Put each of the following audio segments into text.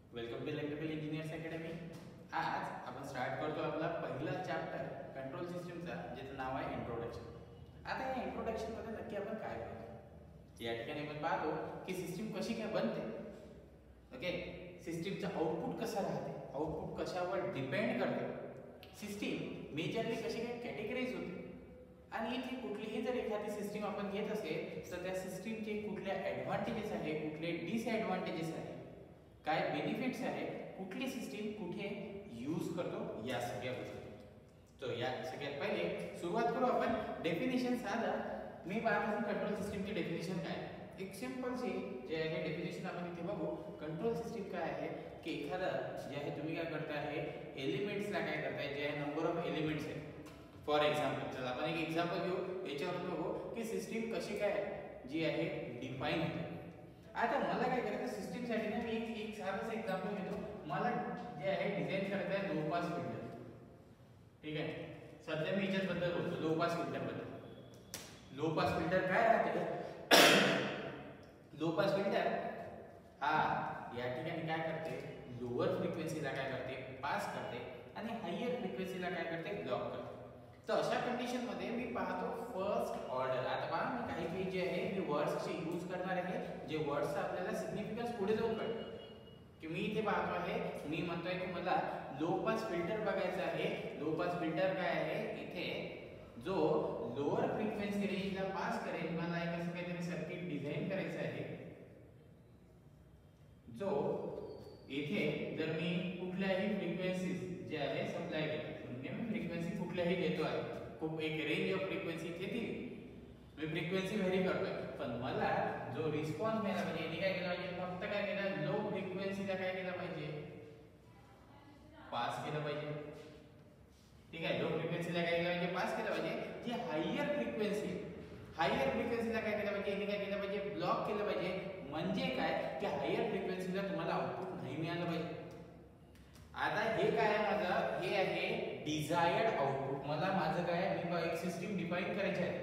Welcome to electrical engineers academy. आज आपण start करतो आपला पहिला चॅप्टर कंट्रोल सिस्टमचा, ज्याचं नाव आहे इंट्रोडक्शन। आता या इंट्रोडक्शन मध्ये नक्की आपण काय करतो या ठिकाणी आपण पाहतो की सिस्टम कशी काय बनते। ओके, सिस्टमचा आउटपुट कसा राहते, आउटपुट कशावर डिपेंड करते, सिस्टम मेजरली कशी काय कॅटेगराइज होते, आणि इथे कुठलीही जर एखादी सिस्टम आपण घेत असेल तर त्या सिस्टमचे कुठले ॲडव्हांटेजेस आहे, कुठले डिसॲडव्हांटेजेस आहे, काय बेनिफिट्स आहे, कुठली सिस्टम कुठे यूज करतो, या सगळ्या गोष्टी। तो या सगळ्यात पहिले सुरुवात करू आपण डेफिनेशन। साधा मी पाहतो कंट्रोल सिस्टमची डेफिनेशन काय। एक सिंपल सी जे आहे डेफिनेशन आपण इथे बघू। कंट्रोल सिस्टम काय आहे की एखादा जे आहे तुम्ही काय करता आहे, एलिमेंट्सला काय करताय, जे आहे नंबर ऑफ एलिमेंट्स आहे। फॉर एक्झाम्पल चला आपण एक एक्झाम्पल घेऊ, याच्यावरून बघू की सिस्टम कशी काय जी आहे डिफाइन होते। आता मला काय करायचं, सिस्टम साठी ना मी एक साधंच एक्झाम्पल घेतो। मला जे आहे डिझाइन करायचं आहे लो पास फिल्टर। ठीक आहे, सध्या मी याच्याबद्दल बोलतो, लो पास फिल्टर बद्दल। लो पास फिल्टर काय राहते, लो पास फिल्टर हा या ठिकाणी काय करते, लोअर फ्रिक्वेन्सीला काय करते, पास करते, आणि हायर फ्रिक्वेन्सीला काय करते, ब्लॉक करते। तर अशा कंडिशन मध्ये मी पाहतो फर्स्ट ऑर्डर। आता पहा मी काही जे आहे मी वर्ड्सचे यूज करणार आहे, जे वर्ड्स आपल्याला सिग्निफिकन्स पुढे जाऊन कळेल की मी इथे पाहतो आहे, मी म्हणतोय की मला लो पास फिल्टर बघायचा आहे। लो पास फिल्टर काय आहे, इथे जो लोअर फ्रिक्वेन्सी रेंजला पास करेल, मला एक असं काहीतरी सर्किट डिझाइन करायचं आहे, जो इथे जर मी कुठल्याही फ्रिक्वेन्सीज जे आहे सप्लाय करतो, म्हणजे मी फ्रिक्वेन्सी कुठल्याही घेतो आहे, खूप एक रेंज ऑफ फ्रिक्वेन्सी इथे दिली, मी फ्रिक्वेन्सी व्हेरी करतोय, पण मला जो रिस्पॉन्स मिळाला पाहिजे, याने काय केलं पाहिजे, फक्त काय केलं, लो फ्रिक्वेन्सीला काय केलं पाहिजे, पास केलं पाहिजे। ठीक आहे, लो फ्रिक्वेन्सीला काय केलं पाहिजे, पास केलं पाहिजे। जी हायर फ्रिक्वेन्सीला काय केलं पाहिजे, याने काय केलं पाहिजे, ब्लॉक केलं पाहिजे। म्हणजे काय की हायर फ्रिक्वेन्सीला तुम्हाला आउटपुट नाही मिळालं पाहिजे। आता हे काय आहे माझं, हे आहे डिझायर्ड आउटपुट। मला माझं काय, मी एक सिस्टम डिफाइन करायची आहे,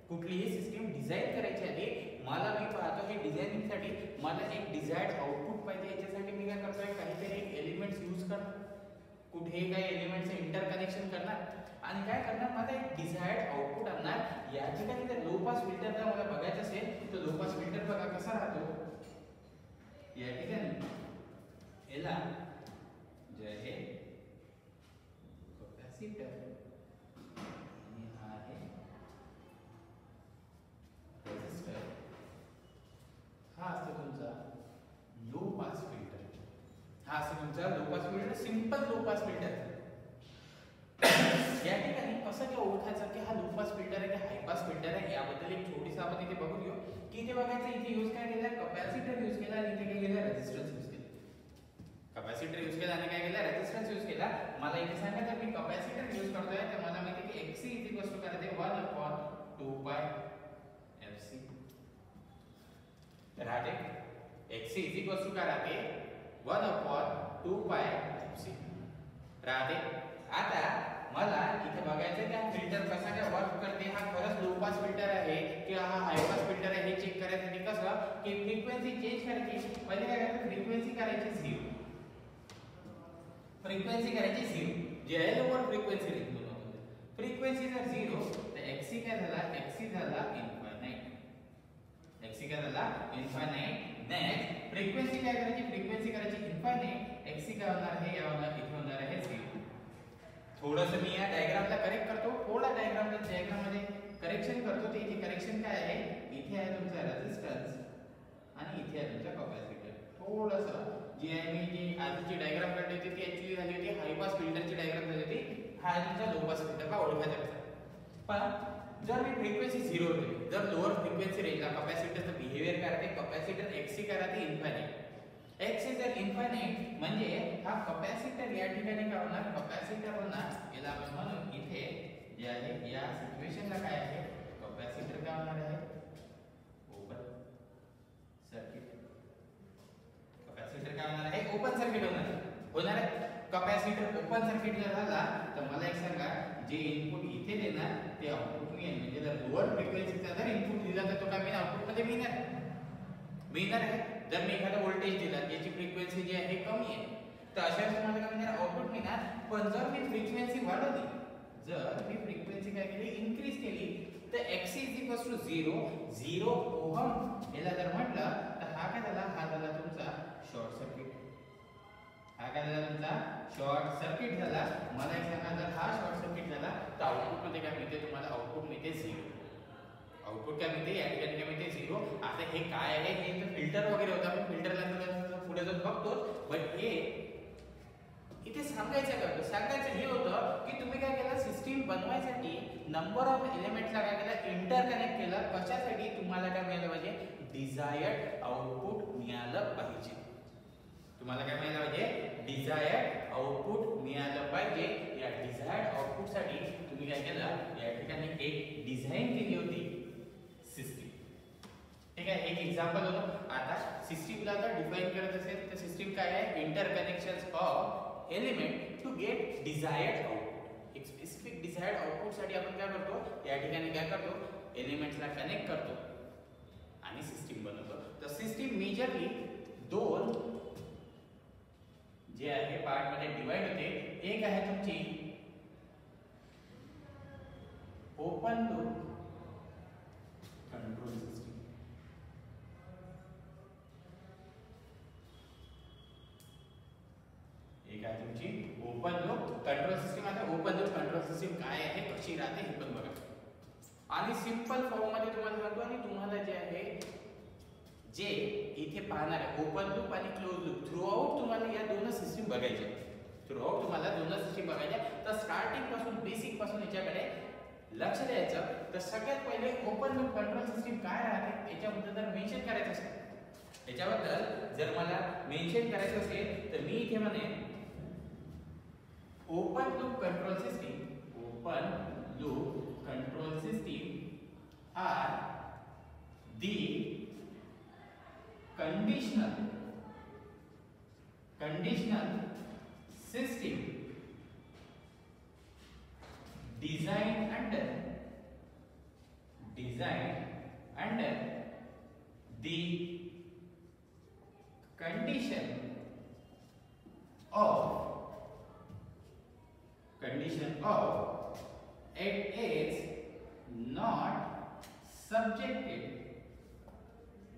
कुठलीही सिस्टम डिझाइन करायची आहे, मला मी पाहतो की डिझायनिंग साठी मला एक डिझायर्ड आउटपुट पाहिजे। याच्यासाठी मी काय करतोय, काहीतरी एलिमेंट्स यूज करणार, कुठेही काही एलिमेंट्स इंटरकनेक्शन करणार, आणि काय करणार, मला एक डिझायर्ड आउटपुट आणणार। या ठिकाणी जर लो पास फिल्टर जर मला बघायचं असेल तर लो पास फिल्टर बघा कसा राहतो, या ठिकाणी याला जे आहे कॅपॅसिटर आणि हा आहे रेझिस्टर, हा असतो तुमचा लो पास फिल्टर। हा असतो तुमचा low pass filter, simple low pass filter. या ठिकाणी कसं काय ओळखायचं की हा लो पास फिल्टर आहे की हाय पास फिल्टर आहे, याबद्दल एक छोटीसा आपण इथे बघून घेऊ की इथे बघायचं, इथे यूज काय केला, कॅपॅसिटर यूज केला, आणि इथे काय केलं, रेझिस्टन्स यूज केला। कॅपॅसिटर यूज केला आणि काय केलं, रेझिस्टन्स यूज केला। मला इथे सांगा, तर मी कॅपॅसिटर यूज करतोय, तर मला माहिती की Xc काय ते 1/2 पाय Fc राहते। Xc काय राहते, 1/2 पाय Fc राहते। आता मला इथे बघायचं की हा फिल्टर कसा काय वर्क करते, हा खरंच लो पास फिल्टर आहे की हा हाय पास फिल्टर आहे, हे चेक करायसाठी कसं की फ्रिक्वेन्सी चेंज करायची। पहिले काय करायचं, फ्रिक्वेन्सी करायची 0, फ्रिक्वेन्सी करायची 0, जे आहे लोअर फ्रिक्वेन्सी रेंज म्हणून। फ्रिक्वेन्सी जर 0 तर Xc काय झाला, Xc झाला इनफायनाइट, Xc काय झाला इनफायनाइट। नेक्स्ट फ्रिक्वेन्सी काय करायची, फ्रिक्वेन्सी करायची इनफायनाइट, Xc काय होणार आहे, या इथे होणार आहे 0। थोडंसं मी या डायग्रामला करेक्ट करतो, थोडा डायग्राममध्ये करेक्शन करतो। ते इथे करेक्शन काय आहे, इथे आहे तुमचा रेझिस्टन्स आणि इथे आहे तुमचा कॅपॅसिटर। थोडंसं जी आहे मी जी आधीची डायग्राम काढली होती ती ऍक्च्युअली झाली होती हाय पास फिल्टरची डायग्राम झाली होती। हा तुमचा लो पास फिल्टरला ओळखायचा कसा, पण जर मी फ्रिक्वेन्सी 0 ठेवली, जर लोअर फ्रिक्वेन्सी रेंजला कॅपॅसिटरचं बिहेवियर काय राहते, कॅपॅसिटर Xc काय राहते, इनफायनाइट। X इज इनफायनाइट म्हणजे हा कॅपॅसिटर या ठिकाणी काय होणार, कॅपॅसिटर होणार, याला आपण म्हणू इथे जे आहे या सिच्युएशनला काय आहे, कॅपॅसिटर काय होणार आहे, ओपन सर्किट। कॅपॅसिटर काय होणार आहे, ओपन सर्किट होणार आहे। कॅपॅसिटर ओपन सर्किट जर झाला तर मला एक सांगा, जे इनपुट इथे देणार ते आउटपुट मिळेल, म्हणजे जर लोअर फ्रिक्वेन्सीचा जर इनपुट दिला तर तो काय मिळेल, आउटपुट मध्ये मिळणार आहे। जर मी एखादा व्होल्टेज दिला ज्याची फ्रिक्वेन्सी जी आहे कमी तर अशा वेळेस तुम्हाला काय मिळणार आउटपुट मिळणार. पण जर मी फ्रिक्वेन्सी वाढवली, जर मी फ्रिक्वेन्सी काय केली इन्क्रीज केली, तर Xc = 0 ओहम याला जर म्हटलं तर हा काय झाला, हा झाला तुमचा शॉर्ट सर्किट. हा काय झाला तुमचा शॉर्ट सर्किट झाला. मला एक सांगा, जर हा शॉर्ट सर्किट झाला तर आउटपुट मध्ये काय मिळते तुम्हाला, आउटपुट मिळते 0. आउटपुट काय मिळते या ठिकाणी काय मिळते 0. आता हे काय आहे, हे तर फिल्टर वगैरे होता, आपण फिल्टरला पुढे जाऊन बघतो. बट हे इथे सांगायचं काय होतं, सांगायचं हे होतं की तुम्ही काय केलं, सिस्टीम बनवायसाठी नंबर ऑफ एलिमेंट्सला काय केलं, इंटरकनेक्ट केलं. कशासाठी, तुम्हाला काय मिळालं पाहिजे, डिझायर्ड आउटपुट मिळालं पाहिजे. तुम्हाला काय मिळालं पाहिजे, डिझायर्ड आउटपुट मिळालं पाहिजे. या डिझायर्ड आउटपुट साठी तुम्ही काय केलं, या ठिकाणी एक डिझाइन केली होती सिस्टीम. ठीक आहे, एक एक्झाम्पल होतं. आता सिस्टीमला जर डिफाइन करत असेल तर सिस्टीम काय आहे, interconnections of element to get desired output. एक स्पेसिफिक डिझायर्ड आउटपुट साठी आपण काय करतो, या ठिकाणी काय करतो, एलिमेंट्सला कनेक्ट करतो आणि सिस्टीम बनवतो. तर सिस्टीम मेजरली दोन जे आहे पार्ट मध्ये डिवाइड होते. एक आहे तुमची ओपन लूप कंट्रोल सिस्टीम. एक आहे तुमची ओपन लूप कंट्रोल सिस्टीम. आता ओपन लूप कंट्रोल सिस्टीम काय आहे, कशी राहते हे पण बघा. आणि सिंपल फॉर्म मध्ये तुम्हाला सांगतो. आणि तुम्हाला जे आहे, जे इथे पाहणार आहे ओपन लूप आणि क्लोज लूप, थ्रू आउट तुम्हाला या दोन सिस्टीम बघायच्या. थ्रू आउट तुम्हाला दोन सिस्टीम बघायच्या. तर स्टार्टिंग पासून बेसिक पासून याच्याकडे लक्ष द्यायचं. तर सगळ्यात पहिले ओपन लूप कंट्रोल सिस्टीम काय राहते याच्याबद्दल जर मेन्शन करायचं असेल, याच्याबद्दल जर मला मेन्शन करायचं असेल तर मी इथे म्हणेन open loop control system. Open loop control system are the conditional system designed under the condition of it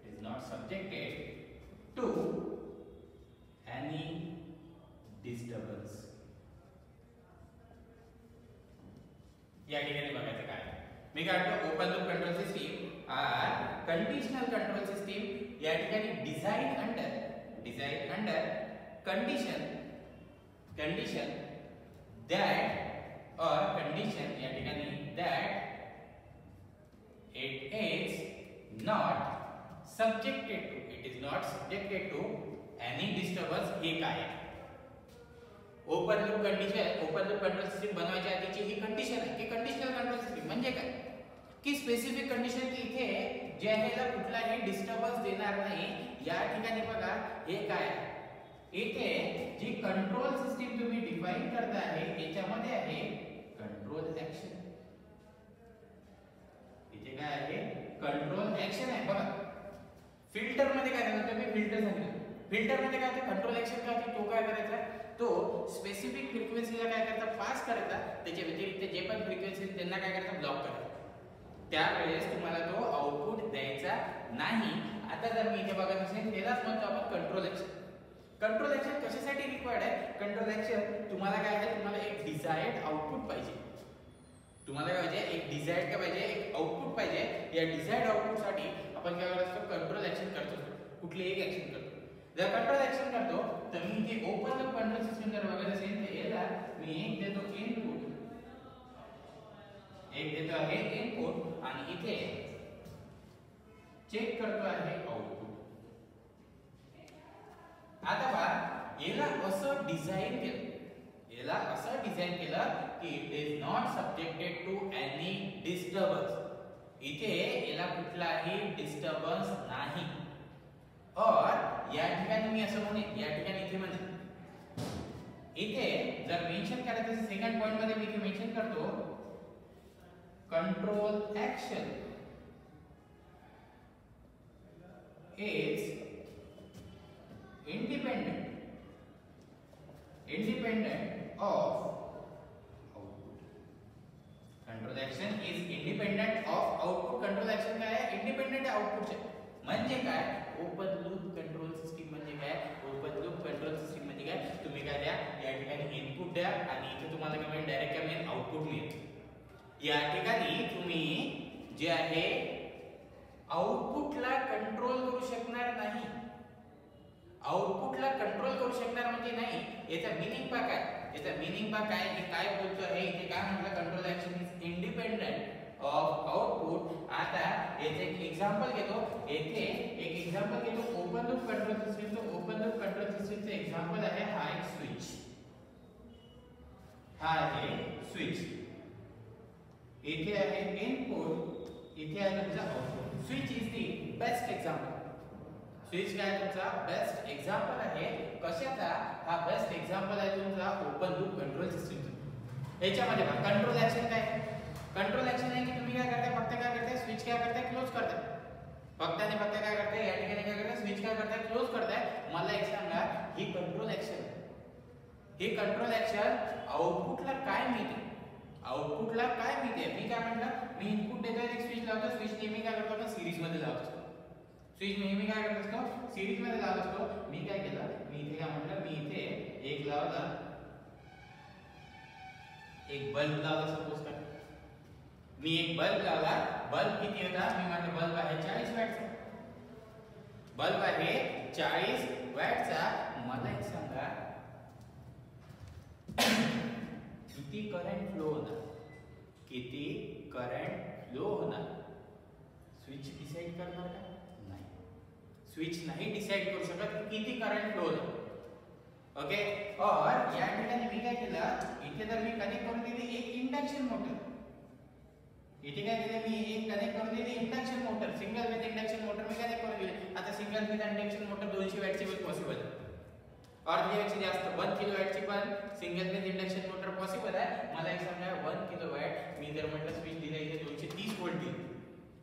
is not subjected to any disturbance. या ठिकाणी बघायचं काय, मी काय म्हणतो, open loop control system are conditional control system. या ठिकाणी design under condition that or condition, या ठिकाणी that it is not subjected to any disturbance. हे काय आहे, ओपन लूप कंट्रोल सिस्टीम बनवायच्या आधीची ही कंडिशन आहे की कंडिशनल कंट्रोल सिस्टीम म्हणजे काय, की स्पेसिफिक कंडिशन की इथे जे आहे याला कुठलाही डिस्टर्बन्स देणार नाही. या ठिकाणी बघा हे काय आहे, इथे जी कंट्रोल सिस्टीम तुम्ही डिफाइन करता आहे याच्यामध्ये आहे कंट्रोल ऍक्शन. इथे काय आहे, कंट्रोल ऍक्शन आहे. बघा फिल्टर मध्ये काय झालं, मी फिल्टर सांगितलं. फिल्टर मध्ये काय होतं, कंट्रोल ऍक्शन काय होते, तो काय करायचा, तो स्पेसिफिक फ्रिक्वेन्सीला काय करता, पास करायचा. त्याच्या व्यतिरिक्त जे पण फ्रिक्वेन्सी त्यांना काय करायचा, ब्लॉक करायचा. त्यावेळेस तुम्हाला तो आउटपुट द्यायचा नाही. आता जर मी इथे बघत असेल त्यालाच म्हणतो आपण कंट्रोल ऍक्शन. कंट्रोल ऍक्शन कशासाठी रिक्वायर्ड आहे, कंट्रोल ऍक्शन तुम्हाला काय आहे, तुम्हाला एक डिझायर्ड आउटपुट पाहिजे. तुम्हाला काय पाहिजे, एक डिझायर्ड काय पाहिजे, एक आउटपुट पाहिजे. या डिझायर्ड आउटपुट साठी आपण काय करत असतो, कंट्रोल ऍक्शन करतो. कुठली एक ऍक्शन करतो. जर कंट्रोल ऍक्शन करतो तर मी इथे ओपन लूप कंट्रोल सिस्टम जर बघत असेल तर याला मी एक देतो इनपुट, एक देतो आहे इनपुट आणि इथे चेक करतो आहे आउटपुट. आता पहा याला असं डिझाइन केलं, की it is not subjected to any disturbance. इथे याला कुठलाही डिस्टर्बन्स नाही. और या ठिकाणी मी असं म्हणेन, या ठिकाणी इथे म्हणेन, इथे जर मेन्शन करायचं असेल सेकंड पॉइंट मध्ये मी इथे मेन्शन करतो control action is independent independent of output. Control action is independent of output. Control action काय आहे? इंडिपेंडेंट आहे आउटपुटच्या. म्हणजे काय? ओपन लूप कंट्रोल सिस्टीम म्हणजे काय? ओपन लूप कंट्रोल सिस्टीम म्हणजे काय? तुम्ही काय द्या, या ठिकाणी इनपुट द्या आणि इथे तुम्हाला काय मिळेल? डायरेक्ट काय मिळेल? आउटपुट मिळेल. या ठिकाणी तुम्ही जे आहे आउटपुटला कंट्रोल करू शकणार नाही. आउटपुटला कंट्रोल करू शकणार म्हणजे नाही, याचा मीनिंग पहा काय? याचा मीनिंग पहा काय? हे काय बोलतो आहे इथे? काय म्हटलं? Control action is independent of output. आता याचे एक एक्झाम्पल घेतो. येथे एक एक्झाम्पल घेतो ओपन लूप कंट्रोल सिस्टमचं. ओपन लूप कंट्रोल सिस्टमचं एक्झाम्पल आहे हा एक स्विच. हा आहे स्विच. इथे आहे इनपुट, इथे आहे तुमचा output. Switch is the best example. Switch काय तुमचा बेस्ट एक्झाम्पल आहे. कशाचा? हा बेस्ट एक्झाम्पल आहे तुमचा ओपन लूप कंट्रोल सिस्टमचा. याच्यामध्ये बघा कंट्रोल ऍक्शन काय? कंट्रोल ऍक्शन आहे की तुम्ही काय करताय? फक्त काय करताय? स्विच काय करताय? क्लोज करताय. फक्त आणि फक्त काय करताय? या ठिकाणी काय करताय? स्विच काय करताय? क्लोज करताय. मला एक सांगा, ही कंट्रोल ऍक्शन आहे. ही कंट्रोल ऍक्शन आउटपुटला काय मिळते? आउटपुटला काय मिळते? मी काय म्हटलं? मी इनपुट देतोय, एक स्विच लावतो. स्विच नेहमी काय करतो? आपण सीरीज मध्ये लावत असतो. स्विच नेहमी काय करत असतो? सीरीज मध्ये लावत असतो. मी काय केलं? मी इथे काय म्हटलं? मी इथे एक लावला, एक बल्ब लावला. सपोज काय मी एक बल्ब लावला. बल्ब किती होता? मी म्हटलं बल्ब आहे 40 वॅटचा. बल्ब आहे 40 वॅटचा. मला एक सांगा, किती करंट फ्लो होणार? किती करंट फ्लो होणार? स्विच डिसाइड करणार का? नाही. स्विच नाही डिसाइड करू शकत किती करंट फ्लो होणार. ओके. और या ठिकाणी मी काय केलं? इथे तर मी कनेक्ट करून दिली एक इंडक्शन मोटर. इथे काय केलं? मी एक कनेक्ट करून दिली induction motor. Single phase induction motor मी कनेक्ट करून दिली. आता सिंगल फेज इंडक्शन मोटर 200 वॅटची पण पॉसिबल आहे. और त्यापेक्षा जास्त 1 किलोवॅटची पण single phase induction motor possible आहे. मला एक सांगा, 1 किलोवॅट मी जर म्हटलं स्विच दिलं, इथे 230 व्होल्ट दिलं,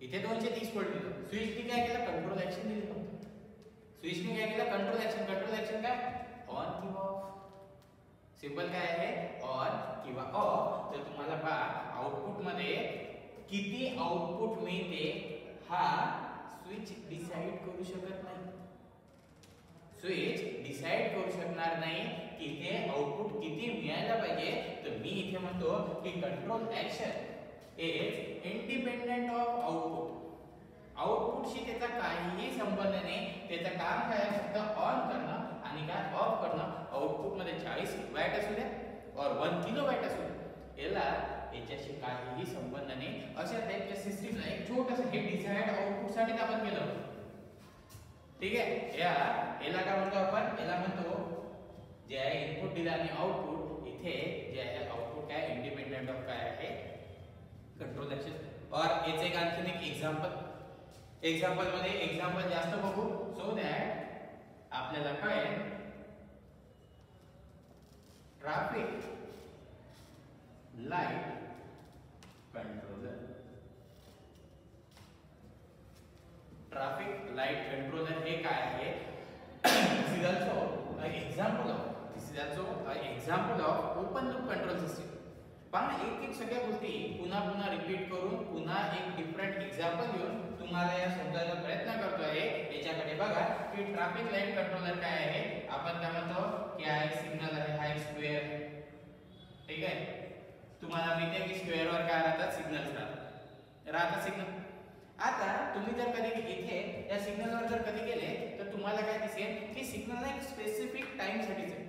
इथे 230 व्होल्ट दिलं. स्विचने काय केलं? कंट्रोल ऍक्शन दिली. फक्त स्विचने काय केलं? Control action. कंट्रोल ऍक्शन काय? ऑन किंवा ऑफ. सिंपल काय आहे? ऑन किंवा ऑफ. तर तुम्हाला पहा आउटपुट मध्ये किती आउटपुट मिळते हा स्विच डिसाइड करू शकत नाही. स्विच डिसाइड करू शकणार नाही की इथे आउटपुट किती मिळायला पाहिजे. तर मी इथे म्हणतो की control action is independent of output. आउटपुटशी त्याचा काहीही संबंध नाही. त्याचं काम काय आहे? फक्त ऑन करणं आणि काय ऑफ करणं. आउटपुट मध्ये 40 वॅट असू द्या और 1 किलोवॅट असू द्या, याला याच्याशी काहीही संबंध नाही. अशा टाइपच्या सिस्टीमला एक छोटंसं हे डिझायर्ड आउटपुट साठी आपण केलं. ठीक आहे. याला काय म्हणतो आपण? याला म्हणतो जे आहे इनपुट दिला आणि आउटपुट. इथे जे आहे आउटपुट काय? इंडिपेंडेंट ऑफ काय आहे? Control action. और याचे एक आणखीन एक एक्झाम्पल मध्ये एक्झाम्पल जास्त बघू सो दॅट आपल्याला कळेल. Traffic light controller. Traffic light controller हे काय आहे? This is also a example of open loop control system. पण एक सगळ्या गोष्टी पुन्हा पुन्हा रिपीट करून पुन्हा एक डिफरंट एक्झाम्पल घेऊन तुम्हाला या समजायचा प्रयत्न करतोय. याच्याकडे बघा की ट्रॅफिक लाईट कंट्रोलर काय आहे? आपण काय म्हणतो की हा एक सिग्नल आहे, हा एक स्क्वेअर. ठीक आहे. तुम्हाला माहिती आहे की स्क्वेअर वर काय राहतात? सिग्नल्स राहतात सिग्नल. आता तुम्ही जर कधी इथे या सिग्नलवर जर कधी गेले तर तुम्हाला काय दिसेल की सिग्नल एक स्पेसिफिक टाइम साठीच आहे.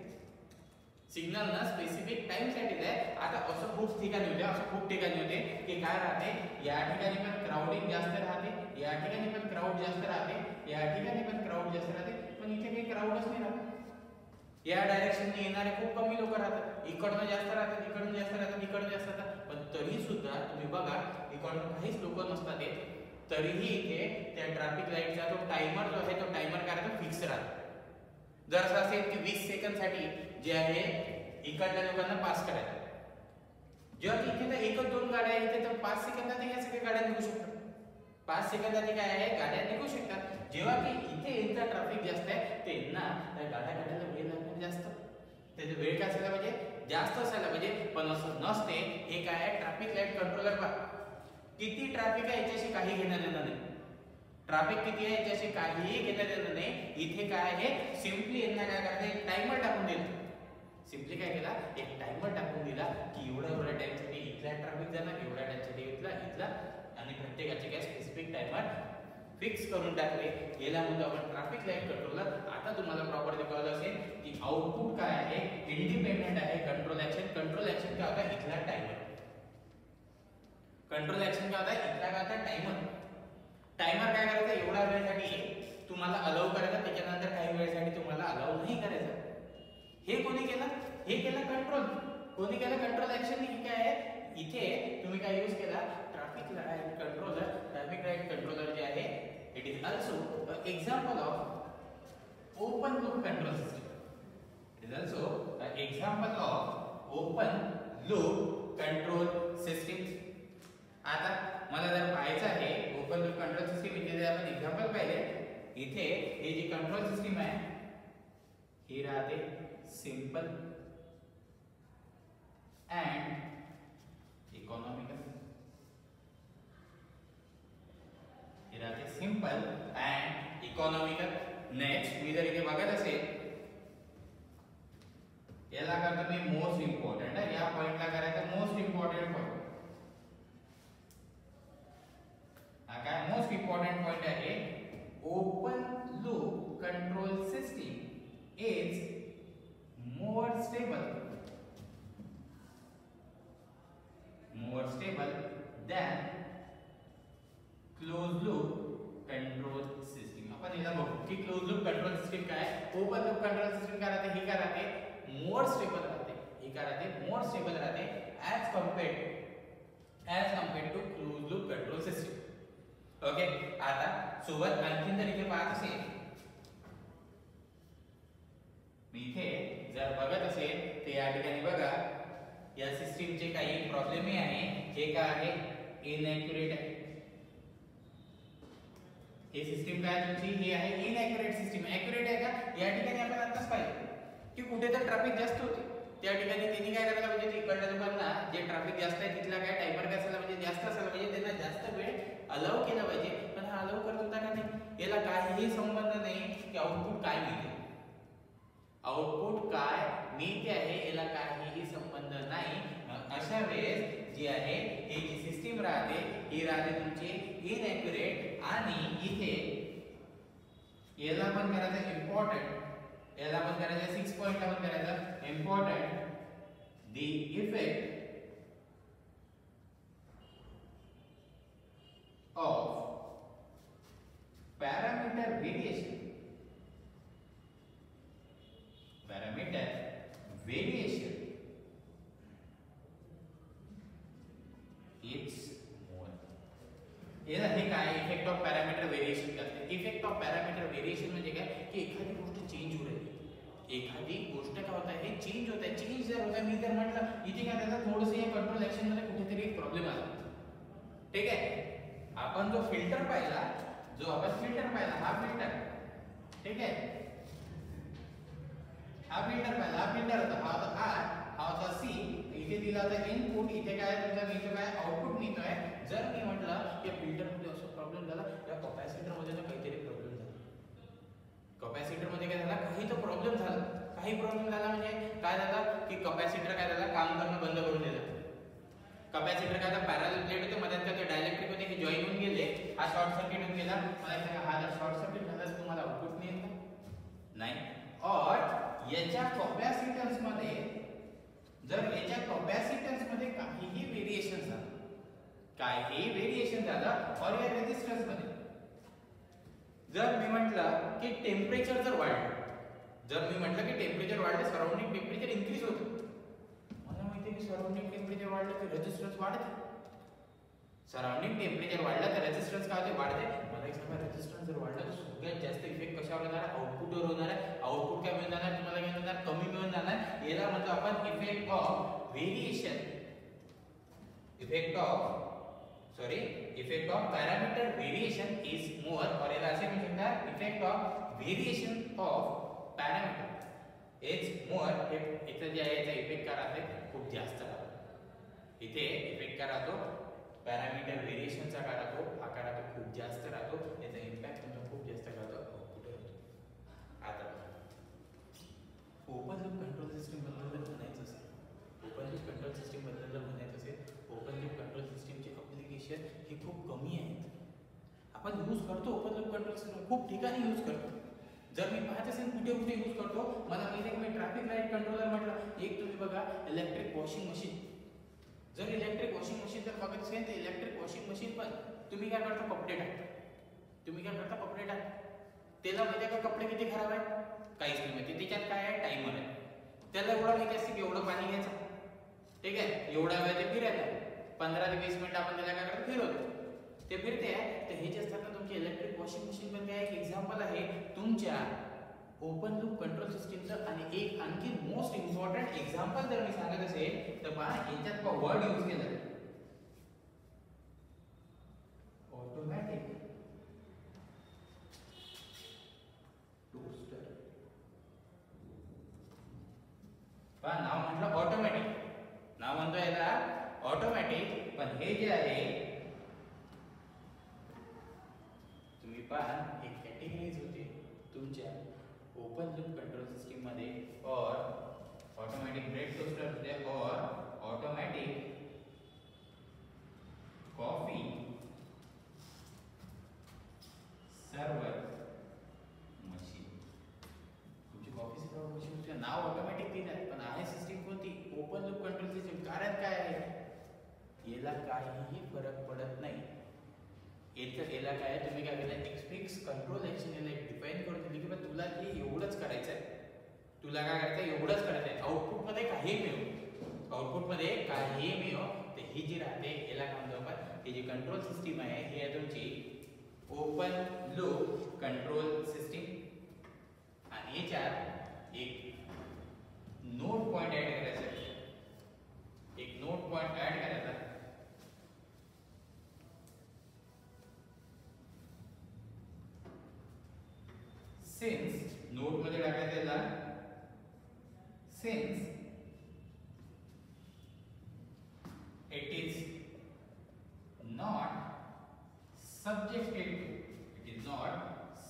सिग्नल ना स्पेसिफिक टाइम साठीच आहे. आता असं खूप ठिकाणी होते की काय राहते? या ठिकाणी पण क्राउडिंग जास्त राहते, या ठिकाणी पण क्राउड जास्त राहते, या ठिकाणी पण क्राउड जास्त राहते, पण इथे काही क्राउडच नाही राहत. या डायरेक्शनने येणारे खूप कमी लोक राहतात. इकडनं जास्त राहतात, इकडनं जास्त राहतात, इकडनं जास्त राहतात. पण तरी सुद्धा तुम्ही बघा इकडनं काहीच लोक नसतात येत. तरीही इथे त्या ट्रॅफिक लाईटचा तो टाइमर जो आहे तो टाइमर काय राहतो? फिक्स राहतो. जर असं असेल की 20 सेकंद साठी जे आहे इकडल्या लोकांना पास करायचं, जेव्हा इथे तर एकच दोन गाड्या आहेत, इथे तर 5 सेकंदात या सगळ्या गाड्या निघू शकतात. 5 सेकंदात काय आहे? गाड्या निघू शकतात. जेव्हा की इथे यांचा ट्रॅफिक जास्त आहे त्यांना त्या गाड्या काढायला वेळ लागणार जास्त. त्याचे म्हणजे वेळ काय असायला पाहिजे, जास्त असायला पाहिजे, पण असं नसते. हे काय आहे, ट्रॅफिक लाईट कंट्रोलर पहा. किती ट्रॅफिक आहे याच्याशी काही घेणं देणं नाही. ट्रॅफिक किती आहे याच्याशी काहीही घेणं देणं नाही. इथे काय आहे, सिम्पली यांना काय करायचं, टायमर टाकून दिला. सिम्पली काय केला, एक टायमर टाकून दिला की एवढ्या टाइमसाठी इथला ट्रॅफिक जाणार, एवढ्या टाइमसाठी इथला आणि प्रत्येकाचे काय स्पेसिफिक टायमर फिक्स करून टाकले. याला म्हणतो आपण ट्रॅफिक लाईट कंट्रोलर. आता तुम्हाला प्रॉपर कळलं असेल की आउटपुट काय आहे, इंडिपेंडेंट आहे कंट्रोल ऍक्शन. कंट्रोल ऍक्शन काय होता, इथला टायमर. कंट्रोल ऍक्शन काय होता, इथला काय होता, टायमर. टायमर काय करायचा, एवढ्या वेळेसाठी तुम्हाला अलाउ करायचा, त्याच्यानंतर काही वेळेसाठी तुम्हाला अलाउ नाही करायचा. हे कोणी केलं, हे केलं कंट्रोल. कोणी केलं, कंट्रोल ऍक्शन. ही काय आहे, इथे तुम्ही काय यूज केला, traffic light controller. Traffic light controller जे आहे, it is also example of open loop control system. It is also example of open loop control system. आता मला जर पाहायचं आहे ओपन लूप कंट्रोल सिस्टम, इथे जर आपण एक्झाम्पल पाहिले, इथे हे जी कंट्रोल सिस्टम आहे ही राहते सिंपल अँड इकॉनॉमिकल. हे राहते सिंपल अँड इकॉनॉमिकल. नेक्स्ट मी जर इथे बघत असेल, याला करतो मी मोस्ट इम्पॉर्टंट आहे, या पॉइंटला करायचं मोस्ट इम्पॉर्टंट पॉइंट. हा काय मोस्ट इम्पॉर्टंट पॉइंट आहे, open loop control system is more stable than closed loop control system. आपण याला बघू की क्लोज लूप कंट्रोल सिस्टम काय, ओपन लूप कंट्रोल सिस्टम काय राहते, ही काय राहते, मोर स्टेबल राहते. ही काय राहते, मोर स्टेबल राहते as compared to close loop control system. Okay. आता सोबत आणखीन जर इथे पाहत असेल, मी इथे जर बघत असेल तर या ठिकाणी बघा, या सिस्टीमचे काही प्रॉब्लेम आहे. हे काय आहे, इनॅक्युरेट आहे. हे सिस्टीम काय तुमची, ही आहे इनॅक्युरेट सिस्टीम. ॲक्युरेट आहे का, या ठिकाणी आपण आताच पाहिलं की कुठे तर ट्रॅफिक जास्त होते, त्या ठिकाणी त्यांनी काय करायला पाहिजे, तिकडल्या लोकांना जे ट्रॅफिक जास्त आहे तिथला काय टायमर काय असायला पाहिजे, जास्त असायला पाहिजे, त्यांना जास्त वेळ अलाउ केला पाहिजे. पण हा अलाउ करत होता का नाही, याला काहीही संबंध नाही की आउटपुट काय मिळते. आउटपुट काय मिळते आहे याला काहीही संबंध नाही. अशा वेळेस जी आहे ही जी सिस्टीम राहते, ही राहते तुमची इनॅक्युरेट. आणि इथे याला पण करायचं इम्पॉर्टंट, याला पण करायचं 6 पॉइंटला पण करायचं important, the effect of parameter variation. Parameter variation it's more. याला हे काय इफेक्ट ऑफ पॅरामीटर व्हेरिएशन करते. इफेक्ट ऑफ पॅरामीटर व्हेरिएशन म्हणजे काय की एखादी गोष्ट चेंज होत आहे, एखादी गोष्ट काय होत आहे, चेंज होत आहे. चेंज जर होत आहे, मी जर म्हटलं इथे काय त्याचा थोडंसं या कंट्रोल ऍक्शन मध्ये कुठेतरी एक प्रॉब्लेम आला. ठीक आहे. आपण जो फिल्टर पाहिला, हा फिल्टर, ठीक आहे, हा फिल्टर पाहिला, हा फिल्टर होता, हा होता आर, हा होता सी. इथे दिला होता इनपुट, इथे काय तुमचा मिळतो काय, आउटपुट मिळतोय. जर मी म्हटलं की फिल्टर मध्ये असं प्रॉब्लेम झाला, या कॅपॅसिटर मध्ये तर काहीतरी प्रॉब्लेम झाला, कॅपॅसिटर मध्ये काय झाला, काही तर प्रॉब्लेम झाला. काही प्रॉब्लेम झाला म्हणजे काय झाला की कॅपॅसिटर काय झाला, काम करणं बंद करून दिलं. कॅपॅसिटर काय आता पॅरलल प्लेट होते, मध्ये ते डायलेक्ट्रिक होते, हे जॉईन होऊन गेले, हा शॉर्ट सर्किट होऊन गेला. मला सांगा, हा जर शॉर्ट सर्किट झाला तर तुम्हाला आउटपुट मिळेल का, नाही. और याच्या कॅपॅसिटन्स मध्ये, जर याच्या कॅपॅसिटन्स मध्ये काहीही व्हेरिएशन झालं, और या रेजिस्टन्स मध्ये जर मी म्हटलं की टेम्परेचर जर वाढलं, सराउंडिंग टेम्परेचर इन्क्रीज होतं. मला माहिती आहे की सराउंडिंग टेम्परेचर वाढलं की रेजिस्टन्स वाढते. सराउंडिंग टेम्परेचर वाढलं तर रेजिस्टन्स काय होते, वाढते. मला एक सांगा, रेजिस्टन्स जर वाढला तर सगळ्यात जास्त इफेक्ट कशावर होणार, आउटपुटवर होणार आहे. आउटपुट काय मिळून जाणार तुम्हाला, काय मिळणार, कमी मिळून जाणार. याला म्हणतो आपण effect of variation, effect of parameter variation is more. और याला असे म्हणू शकता effect of variation of parameter. It's more, हे इथं जे आहे याचा इफेक्ट काय राहते खूप जास्त राहतो. इथे इफेक्ट काय राहतो पॅरामीटर व्हेरिएशनचा काय राहतो हा काय राहतो खूप जास्त राहतो. याचा इम्पॅक्ट तुमचा खूप जास्त राहतो आउटपुट होतो. आता ओपन लूप कंट्रोल सिस्टम बद्दल जर म्हणायचं असेल, ओपन लूप कंट्रोल सिस्टम बद्दल जर म्हणायचं असेल, ओपन लूप कंट्रोल सिस्टमचे ॲप्लिकेशन हे खूप कमी आहेत. आपण यूज करतो ओपन लूप कंट्रोल सिस्टम खूप ठिकाणी यूज करतो. जर मी पाहत असेल कुठे कुठे यूज करतो, मला माहिती आहे की मी ट्रॅफिक लाईट कंट्रोलर म्हटलं, एक तुम्ही बघा इलेक्ट्रिक वॉशिंग मशीन. जर इलेक्ट्रिक वॉशिंग मशीन जर बघत असेल तर इलेक्ट्रिक वॉशिंग मशीन पण तुम्ही काय करता कपडे टाकता. तुम्ही काय करता कपडे टाकता. त्याला माहिती आहे का कपडे किती खराब आहे काहीच नाही माहिती. त्याच्यात काय आहे टाइमर आहे. त्याला एवढं माहिती असते की एवढं पाणी घ्यायचं, ठीक आहे, एवढा वेळ ते फिरायचं, 15 ते 20 मिनिट आपण त्याला काय करतो फिरवतो, ते फिरते आहे. तर हे जे असतात ना तुमचे इलेक्ट्रिक वॉशिंग मशीन पण काय एक एक्झाम्पल आहे तुमच्या ओपन लूप कंट्रोल सिस्टमचं. आणि एक आणखी मोस्ट इम्पॉर्टंट एक्झाम्पल जर मी सांगत असेल तर पहा याच्यात वर्ड यूज केलं ऑटोमॅटिक टोस्टर. पहा नाव म्हटलं ऑटोमॅटिक, नाव म्हणतो याला ऑटोमॅटिक, पण हे जे आहे तुम्ही पहा एक कॅटेगरीज होते तुमच्या ओपन लूप कंट्रोल सिस्टम मध्ये, और ऑटोमॅटिक ब्रेड टोस्टर होते, और ऑटोमॅटिक कॉफी सर्व्हर मशीन. तुमची कॉफी सर्व्हर मशीन चे नाव ऑटोमॅटिक दिलं, पण आहे सिस्टम कोणती ओपन लूप कंट्रोल सिस्टम. कारण काय आहे याला काहीही फरक पडत नाही. याला काय तुम्ही काय केलं एक फिक्स कंट्रोल ऍक्शन याला डिफाइन करून दिली की तुला हे एवढंच करायचं आहे, तुला काय करायचं आहे एवढंच करायचं आहे. आउटपुट मध्ये काही मिळव, आउटपुट मध्ये काही मिळव. तर ही जी राहते याला काय म्हणतो आपण, ही जी कंट्रोल सिस्टीम आहे ही आहे तुमची ओपन लूप कंट्रोल सिस्टीम. आणि याच्यात एक नोट पॉइंट ऍड करायचा आहे, एक नोट पॉइंट ऍड करायचा. सिन्स नोट मध्ये टाकायचं याला, since it is not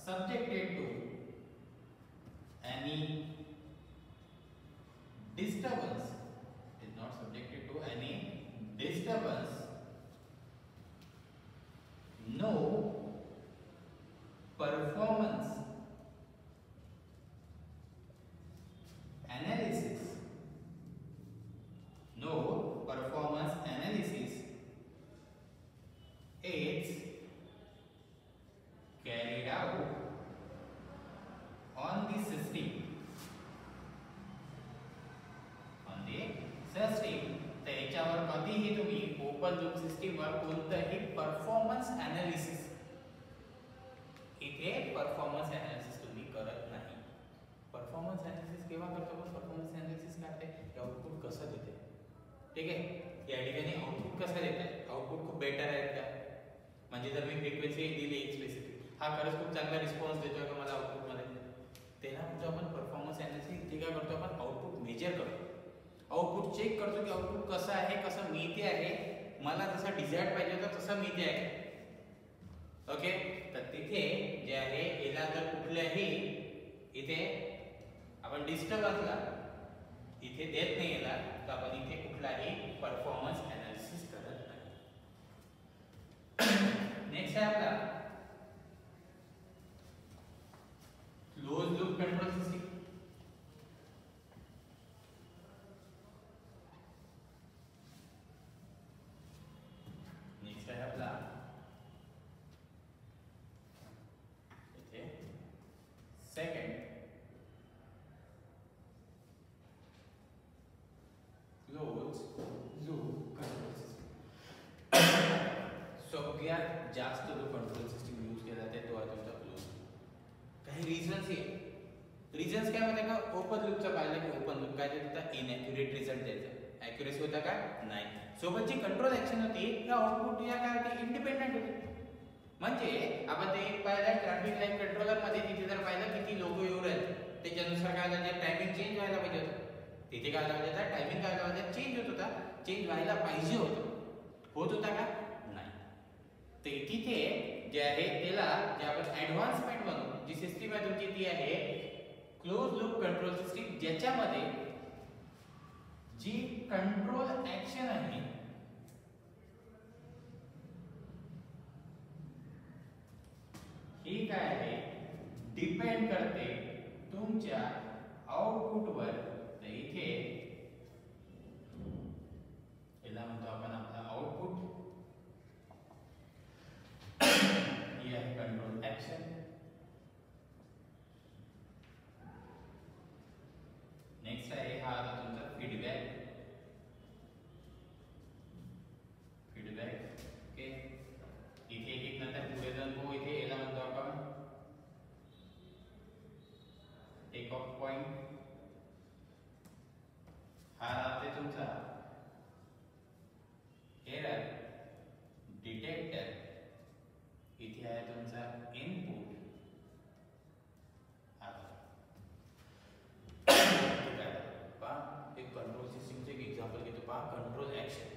subjected to any disturbance, it is not subjected to any disturbance, no performance analysis, no performance analysis is carried out on the system, तर याच्यावर कधीही तुम्ही open loop system वर कोणतंही performance analysis, इथे performance analysis तुम्ही करत नाही. परफॉर्मन्स एनालिसिस केव्हा करतो आपण, परफॉर्मन्स एनालिसिस करते आउटपुट कसं देते, ठीक आहे. या ठिकाणी आउटपुट कसं देत आहे, आउटपुट खूप बेटर आहे का, म्हणजे जर मी फ्रिक्वेन्सी दिली एक स्पेसिफिक, हा खरंच खूप चांगला रिस्पॉन्स देतोय का मला आउटपुट मध्ये, त्याला म्हणजे आपण परफॉर्मन्स एनालिसिस इथे काय करतो आपण आउटपुट मेजर करतो, आउटपुट चेक करतो की आउटपुट कसं आहे, कसं मिळते आहे, मला जसं डिझायर्ड पाहिजे होतं तसं मिळते आहे. ओके, तर तिथे जे आहे याला जर कुठल्याही इथे आपण डिस्टर्बन्सला इथे देत नाही याला, तर आपण इथे कुठलाही परफॉर्मन्स एनालिसिस करत नाही. नेक्स्ट आहे आपला close loop control system. Next आहे आपला इथे second close loop control system. सगळ्यात जास्त जो कंट्रोल सिस्टम यूज केला जाते तो आहे तुमचा क्लोज. काही रिझन्स आहे, रिझन्स काय माहिती का, ओपन लूपचा पाहिलं की ओपन लूप काय देत होता, इनॅक्युरेट रिझल्ट द्यायचा, ॲक्युरेसी होता का नाही. सोबत जी कंट्रोल ऍक्शन होती या आउटपुट या काय होती इंडिपेंडेंट होती. म्हणजे आपण ते एक पाहिलं ट्रॅफिक लाईट कंट्रोलर मध्ये, तिथे जर पाहिलं किती लोक येऊ राहिले त्याच्यानुसार काय झालं, टायमिंग चेंज व्हायला तिथे काय झालं होतं, टायमिंग काय झालं होतं, चेंज होत होता. चेंज व्हायला पाहिजे होतं, होत होता का नाही. तर तिथे जे आहे त्याला जे आपण ॲडव्हान्समेंट म्हणू, जी सिस्टीम आहे तुमची ती आहे क्लोज लूप कंट्रोल सिस्टीम, ज्याच्यामध्ये जी कंट्रोल ऍक्शन आहे ही काय आहे, डिपेंड करते तुमच्या आउटपुटवर. तर इथे याला म्हणतो आपण आपला आउटपुट, ही आहे कंट्रोल ऍक्शन. नेक्स्ट आहे हा आता तुमचा फीडबॅक. ओके, इथे एक नंतर पुढे जाऊन तो इथे याला म्हणतो आपण टेक ऑफ पॉइंट. हा राहते तुमचा एरर डिटेक्टर. इथे आहे तुमचा इनपुट. एक कंट्रोल सिस्टीमचे एक एक्झाम्पल घेतो पहा.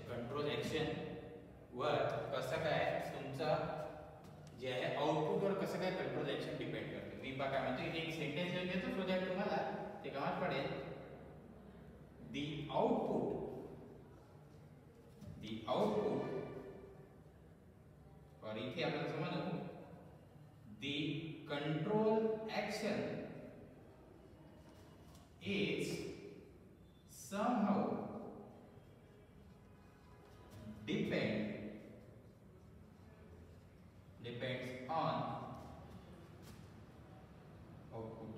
कंट्रोल ऍक्शन वर कसं काय तुमचा जे आहे आउटपुट वर कसं काय कंट्रोल ऍक्शन डिपेंड करते. मी पहा काय म्हणतो, इथे एक सेंटेन्स लिहून घेतो सो दॅट तुम्हाला ते कामात पडेल. दी आउटपुट और इथे आपण समजू the control action is somehow depends on output.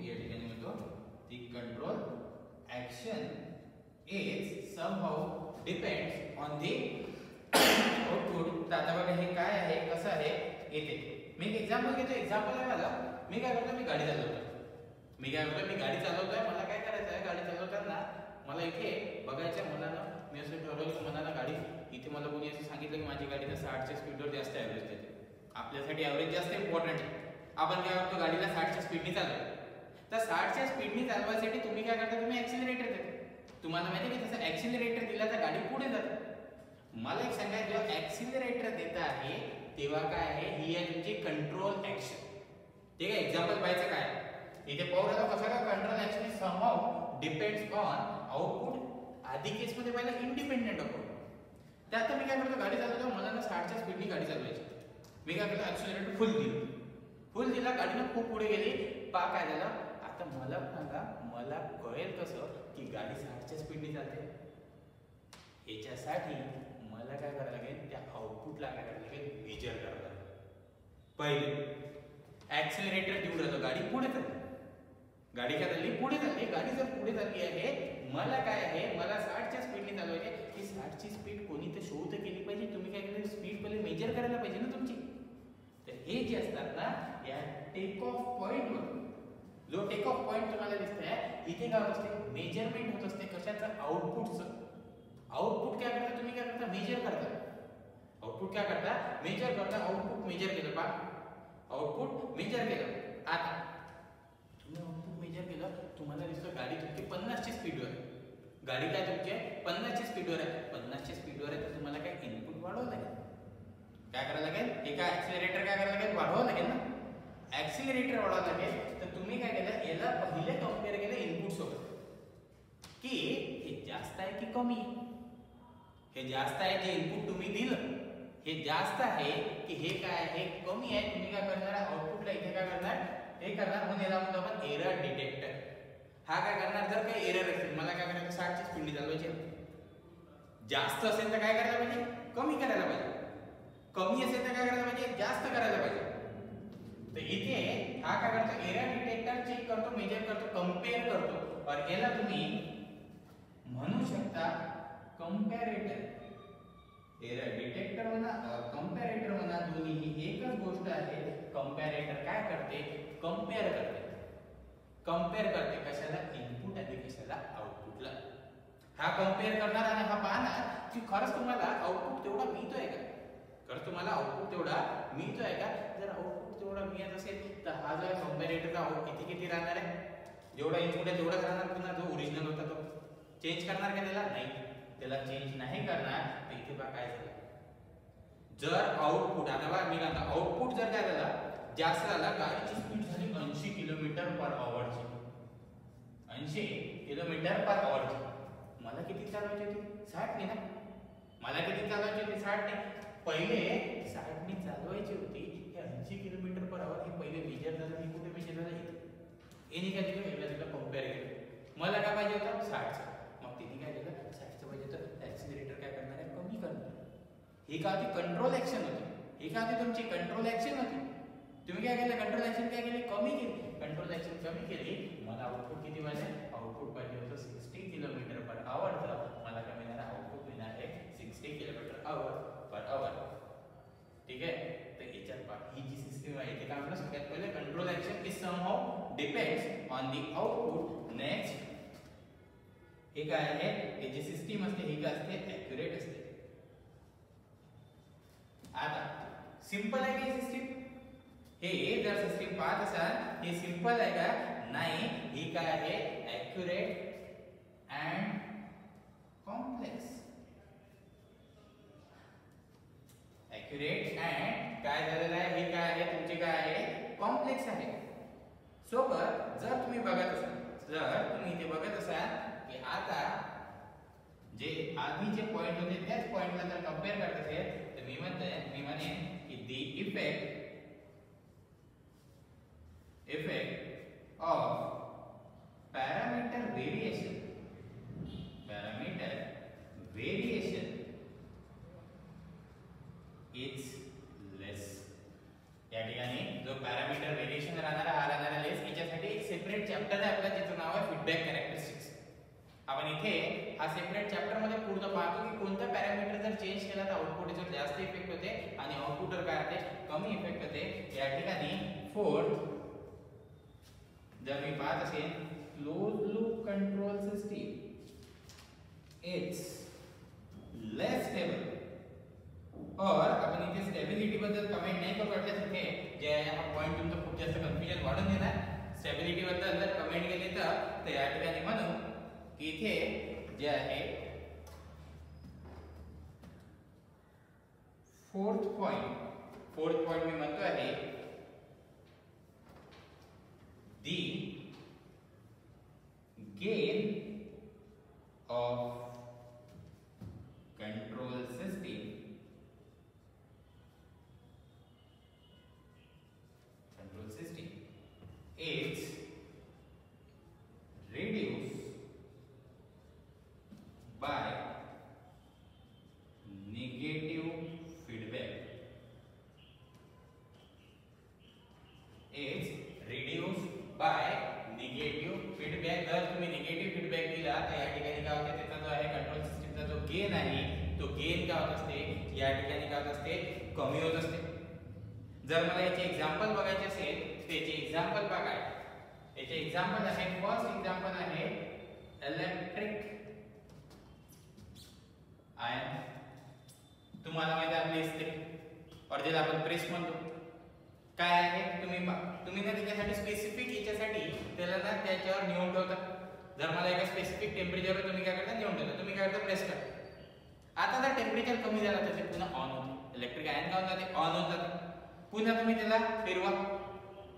या ठिकाणी म्हणतो the control action is somehow depends on the output. आता बघा हे काय आहे, कसं आहे. येते मी एक एक्झाम्पल घेतो. एक्झाम्पल आहे माझा. मी काय करतो, मी गाडी चालवतोय. मी गाडी चालवतोय. मला काय करायचं आहे, गाडी चालवताना मला इथे बघायचं आहे. मी असं ठरवलं की मला ना गाडी, इथे मला कोणी असं सांगितलं की माझी गाडी 60च्या स्पीडवर जास्त ॲव्हरेज देते. आपल्यासाठी ॲव्हरेज जास्त इम्पॉर्टंट आहे. आपण काय करतो, गाडीला 60च्या स्पीडनी चालवतो. तर 60च्या स्पीडनी चालवायसाठी तुम्ही काय करता, तुम्ही ॲक्सिलरेटर देता. तुम्हाला माहिती आहे की तसं ॲक्सिलरेटर दिला तर गाडी पुढे जाते. मला एक सांगा, जेव्हा ॲक्सिलरेटर देत आहे तेव्हा काय आहे, ही आहे तुमची कंट्रोल ऍक्शन. ठीक आहे, एक्झाम्पल पाहायचं काय इथे पाहू नका कसं का control action is somehow depends on output. आधी केस मध्ये पाहिलं इंडिपेंडेंट आउटपुट. त्यात मी काय करतो, गाडी चालवतो, मला ना 60च्या स्पीडनी गाडी चालवायची. मी काय केलं, ॲक्सिलरेटर फुल दिला, गाडीनं खूप पुढे गेली. काय झालं, आता मला सांगा, मला कळेल कसं की गाडी 60च्या स्पीडनी चालते. याच्यासाठी मला काय करायला लागेल, त्या आउटपुटला काय करायला लागेल, मेजर करायला लागेल. पहिले ऍक्सिलरेटर देऊन राहतो, गाडी पुढे चालली. गाडी काय चालली, पुढे चालली. गाडी जर पुढे चालली आहे, मला काय आहे, मला 60च्या स्पीडने चालवायची. ही 60ची स्पीड कोणी तर शो तर केली पाहिजे. तुम्ही काय केलं, स्पीड पहिले मेजर करायला पाहिजे ना तुमची. तर हे जे असतात ना, या टेक ऑफ पॉइंटवर, जो टेक ऑफ पॉइंट तुम्हाला दिसतंय इथे काय होत असते, मेजरमेंट होत असते. कशाचं, आउटपुटचं. आउटपुट काय करता, तुम्ही काय करता, मेजर करता. आउटपुट काय करता, मेजर करता. आउटपुट मेजर केलं पहा, आउटपुट मेजर केलं. आता तुम्ही आउटपुट मेजर केलं, तुम्हाला दिसतं गाडी तुमची 50च्या स्पीडवर आहे. गाडी काय तुमची 50च्या स्पीडवर आहे. 50च्या स्पीडवर आहे तर तुम्हाला काय इनपुट वाढवावं लागेल. काय करायला लागेल, एका ऍक्सिलरेटर काय करायला लागेल, वाढवावं लागेल ना. ऍक्सिलरेटर वाढवावं लागेल. तर तुम्ही काय केलं, याला पहिले कम्पेअर केलं इनपुट सोबत की हे जास्त आहे की कमी आहे. हे जास्त आहे, जे इनपुट तुम्ही दिलं हे जास्त आहे की हे काय आहे, कमी आहे. तुम्ही काय करणार, आउटपुटला इथे काय करणार, हे करणार. म्हणून याला म्हणतो आपण एरर डिटेक्टर. हा काय करणार, जर काही एरर असेल, मला काय करायचं, 60ची स्पीड चालवायची. जास्त असेल तर काय करायला पाहिजे, कमी करायला पाहिजे. कमी असेल तर काय करायला पाहिजे, जास्त करायला पाहिजे. तर इथे हा काय करतो, एरर डिटेक्टर चेक करतो, मेजर करतो, कंपेअर करतो. और याला तुम्ही म्हणू शकता कंपॅरेटर. एरर डिटेक्टर म्हणा, कंपॅरेटर म्हणा, दोन्ही ही एकच गोष्ट आहे. कंपॅरेटर काय करते, कंपेअर करते. कंपेअर करते कशाला, इनपुट आणि कशाला, आउटपुटला. हा कंपेअर करणार आणि हा पाहणार की खरंच तुम्हाला आउटपुट तेवढा मिळतोय का. खरंच तुम्हाला आउटपुट तेवढा मिळतोय का. जर आउटपुट तेवढा मिळत असेल तर हा जो कंपॅरेटरचा आउटपुट किती राहणार आहे, जेवढा इंच मोठा तेवढा करणार पुन्हा जो ओरिजिनल होता तो चेंज करणार का त्याला नाही, त्याला चेंज नाही करणार. तर इथे बघा काय झालं, जर आउटपुट आता बघा मी म्हणतो आउटपुट जर काय झालं जास्त झाला, गाडीची स्पीड झाली 80 किलोमीटर पर आवरची, 80 किलोमीटर पर आवरची. मला किती चालवायची होती 60 ने ना, मला किती चालवायची होती 60 ने. पहिले 60 ने चालवायची होती, हे 80 किलोमीटर पर आवर हे पहिले मेजर झालं. हे कुठे मेजर झालं एनी काय दिलं वेगळं दिलं कंपेअर केलं. मला काय पाहिजे होतं 60चं, मग तिने काय केलं 60चं पाहिजे होतं, ॲक्सिलरेटर काय करणार आहे कमी करणार. ही का होती कंट्रोल ॲक्शन होती, ही का होती तुमची कंट्रोल ॲक्शन होती. तुम्ही काय केलं कंट्रोल ॲक्शन काय केली कमी केली, कंट्रोल ॲक्शन कमी केली. मला आउटपुट किती पाहिजे, आउटपुट पाहिजे होतं 60 किलोमीटर पर आवरचं, मला काय मिळणार आउटपुट मिळणार आहे 60 किलोमीटर पर आवर. ठीक आहे. तर याच्यात पहा ही जी सिस्टम आहे ते काय म्हणतात सगळ्यात पहिले control action is somehow depends on the output. Next हे काय आहे, हे जी सिस्टम असते ही काय असते ॲक्युरेट असते. आता सिंपल आहे की सिस्टम, हे जर सिस्टम पाहत असाल हे सिंपल आहे का नाही, ही काय आहे accurate and complex. Accurate and काय झालेलं आहे, हे काय आहे तुमचे काय आहे कॉम्प्लेक्स आहे. सोबत जर तुम्ही बघत असाल, जर तुम्ही इथे बघत असाल की आता जे आधीचे पॉइंट होते त्याच पॉइंटला जर कंपेअर करत असेल तर मी म्हणेन की the effect of parameter variation is less. या ठिकाणी जो पॅरामीटर व्हेरिएशन राहणारा हा राहणारा लेस. याच्यासाठी एक सेपरेट चॅप्टर आहे आपला ज्याचं नाव आहे फीडबॅक कॅरेक्टरिस्टिक्स. आपण इथे हा सेपरेट चॅप्टर मध्ये पूर्ण पाहतो की कोणता पॅरामीटर जर चेंज केला तर आउटपुटवर जास्त इफेक्ट होते आणि आउटपुटवर काय होते कमी इफेक्ट होते. या ठिकाणी फोर्थ जर मी पाहत असेल close loop control system it's less stable. और आपण इथे स्टेबिलिटी बद्दल कमेंट नाही करू वाटलं तिथे जे हा पॉइंट तुमचं खूप जास्त कन्फ्युजन वाढून देणार. स्टेबिलिटी बद्दल जर कमेंट केली तर या ठिकाणी म्हणू की इथे जे आहे फोर्थ पॉइंट मी म्हणतो आहे the gain of control system is reduced by negative feedback. Is reduced by negative feedback. जर तुम्ही निगेटिव्ह फीडबॅक दिला तर या ठिकाणी काय होते त्याचा जो आहे कंट्रोल सिस्टीमचा जो गेन आहे तो गेन काय होत असते या ठिकाणी काय होत असते कमी होत असते. जर मला याचे एक्झाम्पल बघायचे असेल त्याचे एक्झाम्पल बघा. याचे एक्झाम्पल आहे फर्स्ट एक्झाम्पल आहे इलेक्ट्रिक आयन. तुम्हाला माहिती आहे आपली इस्त्री और ज्याला आपण प्रेस म्हणतो काय आहे तुम्ही ना त्याच्यासाठी स्पेसिफिक याच्यासाठी त्याला ना त्याच्यावर नेऊन ठेवता. जर मला एका स्पेसिफिक टेम्परेचरवर तुम्ही काय करता नेऊन ठेवता, तुम्ही काय करता प्रेस करता. आता जर टेम्परेचर कमी झालं तर ते पुन्हा ऑन होते. इलेक्ट्रिक आयन काय होतं ते ऑन होत जातं. पुन्हा तुम्ही त्याला फिरवा.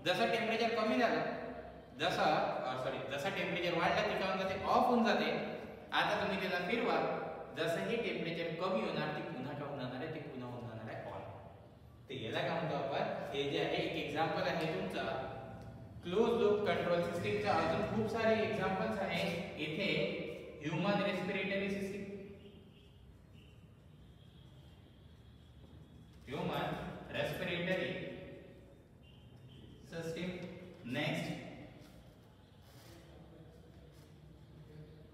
जसं टेम्परेचर कमी झालं जसं टेम्परेचर वाढलं ते काय होतं ते ऑफ होऊन जाते. आता तुम्ही त्याला फिरवा, जसं हे टेम्परेचर कमी होणार ते पुन्हा काय होणार आहे ते पुन्हा होऊन जाणार आहे ऑन. ते याला काय म्हणतो आपण हे जे आहे एक एक्झाम्पल आहे तुमचा क्लोज लूप कंट्रोल सिस्टीमचा. अजून खूप सारे एक्झाम्पल्स आहे इथे. Human respiratory system, human respiratory system. Next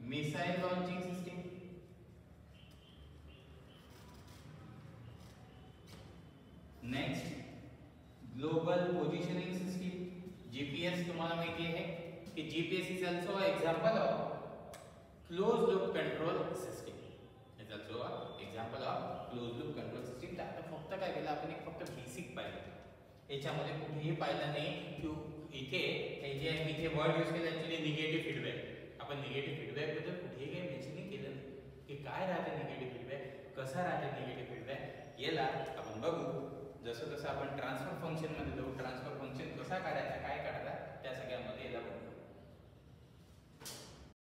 missile launching system. Next global positioning system. GPS तुम्हाला माहिती आहे की GPS is also example of close loop control system. Is also example of close loop control system. तर आपण फक्त काय केलं आपण एक फक्त बेसिक पाहिलं. याच्यामध्ये कुठेही पाहिलं नाही की इथे हे जे आहे मी इथे वर्ड यूज केलं ॲक्च्युली निगेटिव्ह फीडबॅक. आपण निगेटिव्ह फीडबॅकबद्दल कुठेही काही मेन्शनही केलं नाही की काय राहते निगेटिव्ह फीडबॅक, कसा राहते निगेटिव्ह फीडबॅक. याला आपण बघू जसं जसं आपण ट्रान्सफर फंक्शनमध्ये जाऊ. ट्रान्सफर फंक्शन कसा काढायचा